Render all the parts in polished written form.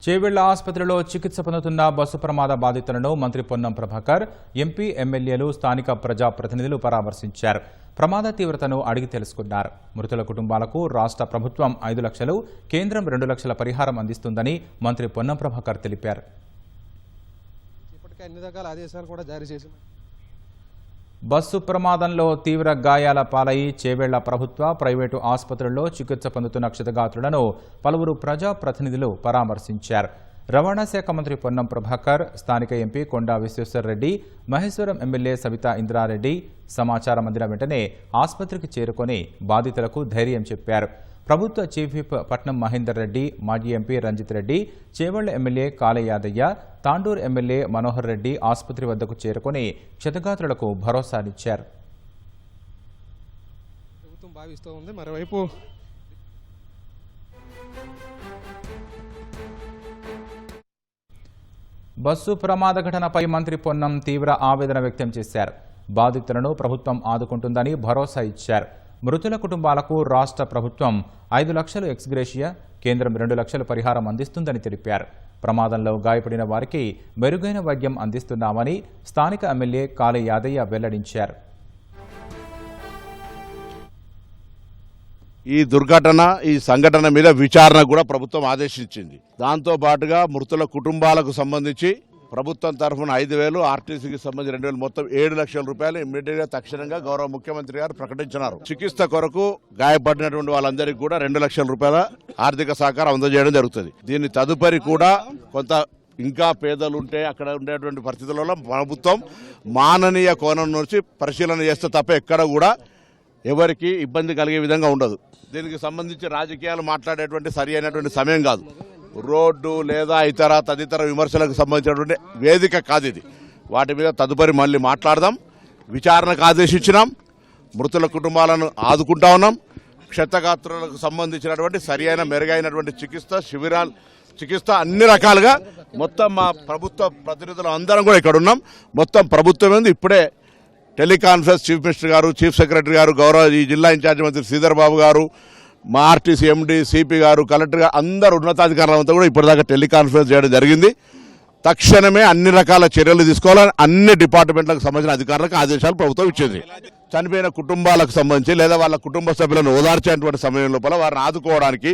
చేవెళ్ల ఆసుపత్రిలో చికిత్స పొందుతున్న బస్సు ప్రమాద బాధితులను మంత్రి పొన్నం ప్రభాకర్, ఎంపీ, ఎమ్మెల్యేలు, స్థానిక ప్రజాప్రతినిధులు పరామర్శించారు. ప్రమాద తీవ్రతను అడిగి తెలుసుకున్నారు. మృతుల కుటుంబాలకు రాష్ట్ర ప్రభుత్వం 5 లక్షలు, కేంద్రం 2 లక్షల పరిహారం అందిస్తుందని మంత్రి పొన్నం ప్రభాకర్ తెలిపారు. బస్సు ప్రమాదంలో తీవ్ర గాయాల పాలై చేవెళ్ల ప్రభుత్వ, ప్రైవేటు ఆసుపత్రుల్లో చికిత్స పొందుతున్న క్షతగాత్రులను పలువురు ప్రజాప్రతినిధులు పరామర్శించారు. రవాణా శాఖ మంత్రి పొన్నం ప్రభాకర్, స్థానిక ఎంపీ కొండా విశ్వేశ్వరరెడ్డి, మహేశ్వరం ఎమ్మెల్యే సవితా ఇంద్రారెడ్డి సమాచారం అందిన వెంటనే ఆసుపత్రికి చేరుకొని బాధితులకు ధైర్యం చెప్పారు. ప్రభుత్వ చీఫ్ విప్ పట్నం మహేందర్ రెడ్డి, మాజీ MP Ranjith Reddy, Chevella MLA Kale Yadaiah, Tandur MLA Manohar Reddy ఆసుపత్రి వద్దకు చేరుకొని క్షతగాత్రులకు భరోసానిచ్చారు. మరోవైపు బస్సు ప్రమాద ఘటనపై మంత్రి పొన్నం తీవ్ర ఆవేదన వ్యక్తం చేశారు. బాధితులను ప్రభుత్వం ఆదుకుంటుందని భరోసా ఇచ్చారు. మృతుల కుటుంబాలకు రాష్ట్ర ప్రభుత్వం 5 లక్షలు ఎక్స్గ్రేషియా, కేంద్రం 2 లక్షల పరిహారం అందిస్తుందని తెలిపారు. ప్రమాదంలో గాయపడిన వారికి మెరుగైన వైద్యం అందిస్తున్నామని స్థానిక ఎమ్మెల్యే కాళ యాదయ్య వెల్లడించారు. ఈ దుర్ఘటన, ఈ సంఘటన మీద విచారణ కూడా ప్రభుత్వం ఆదేశించింది. దాంతో పాటుగా మృతుల కుటుంబాలకు సంబంధించి ప్రభుత్వం తరఫున 5,000, ఆర్టీసీకి సంబంధించి 2,000, మొత్తం 7 లక్షల రూపాయలు ఇమ్మీడియట్ గా తక్షణంగా గౌరవ ముఖ్యమంత్రి గారు ప్రకటించినారు. చికిత్స కొరకు గాయపడినటువంటి వాళ్ళందరికీ కూడా 2 లక్షల రూపాయల ఆర్థిక సహకారం అందజేయడం జరుగుతుంది. దీని తదుపరి కూడా కొంత ఇంకా పేదలుంటే అక్కడ ఉండేటువంటి పరిస్థితులలో ప్రభుత్వం మాననీయ కోణం నుంచి పరిశీలన చేస్తే తప్ప ఎక్కడ కూడా ఎవరికి ఇబ్బంది కలిగే విధంగా ఉండదు. దీనికి సంబంధించి రాజకీయాలు మాట్లాడేటువంటి సరి అయినటువంటి సమయం కాదు. రోడ్డు లేదా ఇతర తదితర విమర్శలకు సంబంధించినటువంటి వేదిక కాదు ఇది. వాటి మీద తదుపరి మళ్ళీ మాట్లాడదాం. విచారణకు ఆదేశించినాం. మృతుల కుటుంబాలను ఆదుకుంటా ఉన్నాం. క్షతగాత్రులకు సంబంధించినటువంటి సరి అయిన మెరుగైనటువంటి చికిత్స అన్ని రకాలుగా మొత్తం మా ప్రభుత్వ ప్రతినిధులు అందరం కూడా ఇక్కడ ఉన్నాం. మొత్తం ప్రభుత్వం ఉంది. ఇప్పుడే టెలికాన్ఫరెన్స్ చీఫ్ మినిస్టర్ గారు, చీఫ్ సెక్రటరీ గారు, గౌరవ ఈ జిల్లా ఇన్ఛార్జి మంత్రి శ్రీధర్ బాబు గారు, మా ఆర్టీసీ ఎండీ, సిపి గారు, కలెక్టర్ గారు, అందరు ఉన్నతాధికారులంతా కూడా ఇప్పటిదాకా టెలికాన్ఫరెన్స్ చేయడం జరిగింది. తక్షణమే అన్ని రకాల చర్యలు తీసుకోవాలని అన్ని డిపార్ట్మెంట్లకు సంబంధించిన అధికారులకు ఆదేశాలు ప్రభుత్వం ఇచ్చింది. చనిపోయిన కుటుంబాలకు సంబంధించి లేదా వాళ్ళ కుటుంబ సభ్యులను ఓదార్చేటువంటి సమయం లోపల వారిని ఆదుకోవడానికి,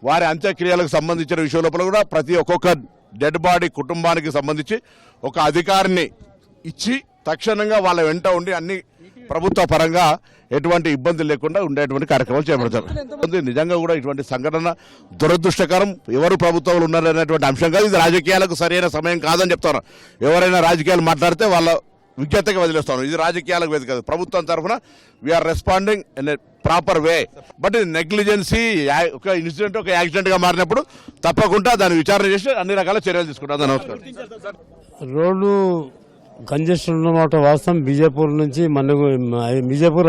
వారి అంత్యక్రియలకు సంబంధించిన విషయం లోపల కూడా ఒక్కొక్క డెడ్ బాడీ కుటుంబానికి సంబంధించి ఒక అధికారిని ఇచ్చి తక్షణంగా వాళ్ళ వెంట ఉండి అన్ని ప్రభుత్వ పరంగా ఎటువంటి ఇబ్బంది లేకుండా ఉండేటువంటి కార్యక్రమాలు చేపడతారు. నిజంగా కూడా ఇటువంటి సంఘటన దురదృష్టకరం. ఎవరు ప్రభుత్వంలో ఉన్నారనేటువంటి అంశం కాదు. ఇది రాజకీయాలకు సరైన సమయం కాదని చెప్తారు. ఎవరైనా రాజకీయాలు మాట్లాడితే వాళ్ళ విజ్ఞతకి వదిలేస్తాను. ఇది రాజకీయాలకు వేదిక కాదు. ప్రభుత్వం తరఫున we are responding in a proper way. But ఇది నెగ్లిజెన్సీ, ఒక ఇన్సిడెంట్, ఒక యాక్సిడెంట్ గా మారినప్పుడు తప్పకుండా దాన్ని విచారణ చేసి అన్ని రకాల చర్యలు తీసుకుంటాను. నమస్కారం. రోడ్డు కంజెషన్ ఉన్నమాట వాస్తవం. బీజేపూర్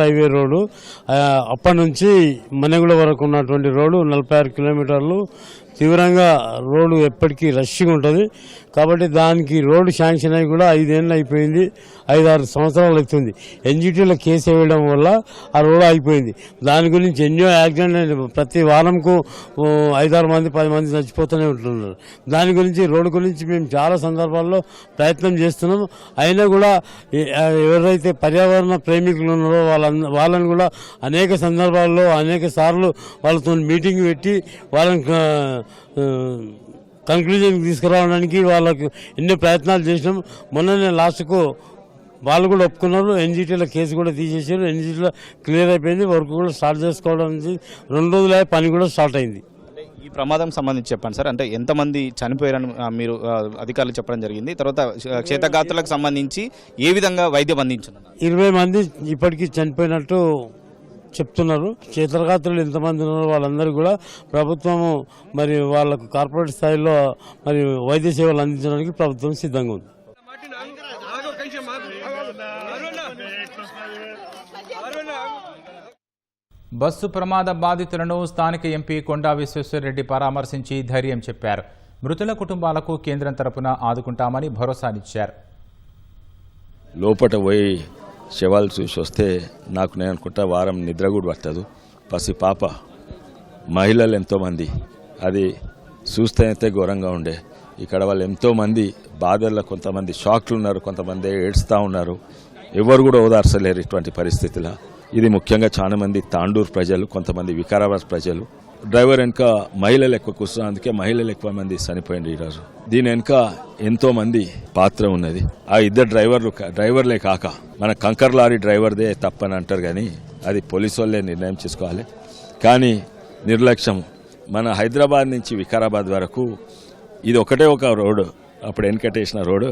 హైవే రోడ్డు అప్పటి నుంచి మన్నెగూడ వరకు ఉన్నటువంటి రోడ్డు 46 కిలోమీటర్లు. తీవ్రంగా రోడ్డు ఎప్పటికీ రష్గా ఉంటుంది. కాబట్టి దానికి రోడ్డు శాంక్షన్ అయ్యి కూడా 5 ఏళ్ళు అయిపోయింది, 5-6 సంవత్సరాలు అవుతుంది. ఎన్జిటీలో కేసు వేయడం వల్ల ఆ రోడ్డు అయిపోయింది. దాని గురించి ఎన్నో యాక్సిడెంట్, ప్రతి వారంకు 5-6 మంది 10 మంది చచ్చిపోతూనే ఉంటున్నారు. దాని గురించి, రోడ్డు గురించి మేము చాలా సందర్భాల్లో ప్రయత్నం చేస్తున్నాం. అయినా కూడా ఎవరైతే పర్యావరణ ప్రేమికులు ఉన్నారో వాళ్ళని కూడా అనేక సందర్భాల్లో అనేక సార్లు వాళ్ళతో మీటింగ్ పెట్టి వాళ్ళని కన్క్లూజన్కి తీసుకురావడానికి వాళ్ళకు ఎన్నో ప్రయత్నాలు చేసినాం. మొన్ననే లాస్ట్కు వాళ్ళు కూడా ఒప్పుకున్నారు. ఎన్జిటీలో కేసు కూడా తీసేసారు. ఎన్జిటీలో క్లియర్ అయిపోయింది. వర్క్ కూడా స్టార్ట్ చేసుకోవడానికి 2 రోజులే పని కూడా స్టార్ట్ అయింది. ఈ ప్రమాదం సంబంధించి చెప్పండి సార్. అంటే ఎంతమంది చనిపోయారని మీరు అధికారులు చెప్పడం జరిగింది? తర్వాత క్షతగాత్రులకు సంబంధించి ఏ విధంగా వైద్యం అందించున్నారు? 20 మంది ఇప్పటికీ చనిపోయినట్టు చెప్తున్నారు. క్షతగాత్రులు ఎంతమంది ఉన్నారో వాళ్ళందరూ కూడా ప్రభుత్వము మరి వాళ్ళకు కార్పొరేట్ స్థాయిలో మరి వైద్య సేవలు అందించడానికి ప్రభుత్వం సిద్ధంగా ఉంది. బస్సు ప్రమాద బాధితులను స్థానిక ఎంపీ కొండా విశ్వేశ్వరరెడ్డి పరామర్శించి ధైర్యం చెప్పారు. మృతుల కుటుంబాలకు కేంద్రం తరపున ఆదుకుంటామని భరోసానిచ్చారు. లోపట పోయి శవాలు చూసి వస్తే నాకు నేను అనుకుంటా వారం నిద్ర కూడా పట్టదు. పసి పాప, మహిళలు ఎంతోమంది, అది చూస్తే అయితే ఘోరంగా ఉండే. ఇక్కడ వాళ్ళు ఎంతోమంది బాధల్లో, కొంతమంది షాక్లు ఉన్నారు, కొంతమంది ఏడుస్తూ ఉన్నారు. ఎవరు కూడా ఓదార్చలేరు ఇటువంటి పరిస్థితిలో. ఇది ముఖ్యంగా చాలా మంది తాండూరు ప్రజలు, కొంతమంది వికారాబాద్ ప్రజలు. డ్రైవర్ వెనుక మహిళలు ఎక్కువ కూర్చున్నారు, అందుకే మహిళలు ఎక్కువ మంది చనిపోయింది ఈరోజు. దీని వెనుక ఎంతో మంది పాత్ర ఉన్నది. ఆ ఇద్దరు డ్రైవర్లే కాక మన కంకర్ లారీ డ్రైవర్దే తప్పని అంటారు, కానీ అది పోలీసు వాళ్ళే నిర్ణయం చేసుకోవాలి. కానీ నిర్లక్ష్యం. మన హైదరాబాద్ నుంచి వికారాబాద్ వరకు ఇది ఒకటే ఒక రోడ్డు, అప్పుడు వెనకటేసిన రోడ్డు,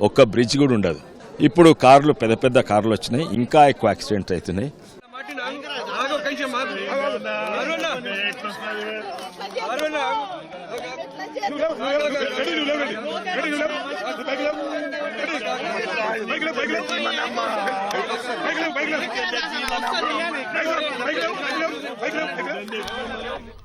ఒక్క బ్రిడ్జ్ కూడా ఉండదు. ఇప్పుడు కార్లు, పెద్ద పెద్ద కార్లు వచ్చినాయి, ఇంకా ఎక్కువ యాక్సిడెంట్ అవుతున్నాయి. బైక్